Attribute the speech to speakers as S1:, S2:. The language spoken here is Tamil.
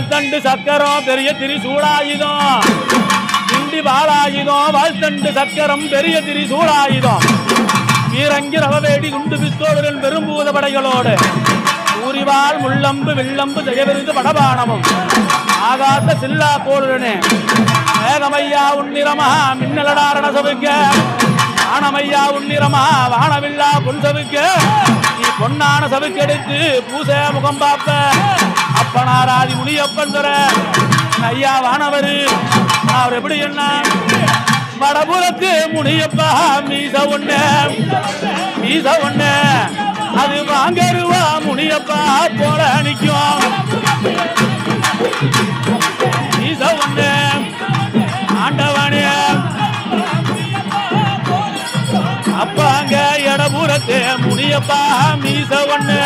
S1: வாழ்த்தண்டு சக்கரம் பெரிய திரிசூலாயுதம் இண்டி பாலாயுதம் வாழ்த்தண்டு சக்கரம் பெரிய திரிசூலாயுதம் வீரங்கி ரவவேடி குண்டு பித்தோடுடன் பெரும்பூத படைகளோடு ஊரிவாள் முள்ளம்பு வில்லம்பு ஜெயவிருது படபானமும் ஆகாச சில்லா போடுடனே மேகமையா உன்னிரமா மின்னலடாரண சபுக்க வானமையா உன்னிரமா வானவில்லா பொன் சபுக்க நீ பொன்னான சபுக்கெடுத்து பூச முகம் பார்ப்ப அப்பனாராதி முனியப்பன் துற ஐயா வானவரு அவர் எப்படி என்ன வடபுறத்து முனியப்பா மீச ஒண்ணு அது வாங்கருவா முனியப்பா போல நிற்கும் மீச ஒண்ணு ஆண்டவனே அப்பாங்க இடபுறத்து முனியப்பா மீச ஒண்ணு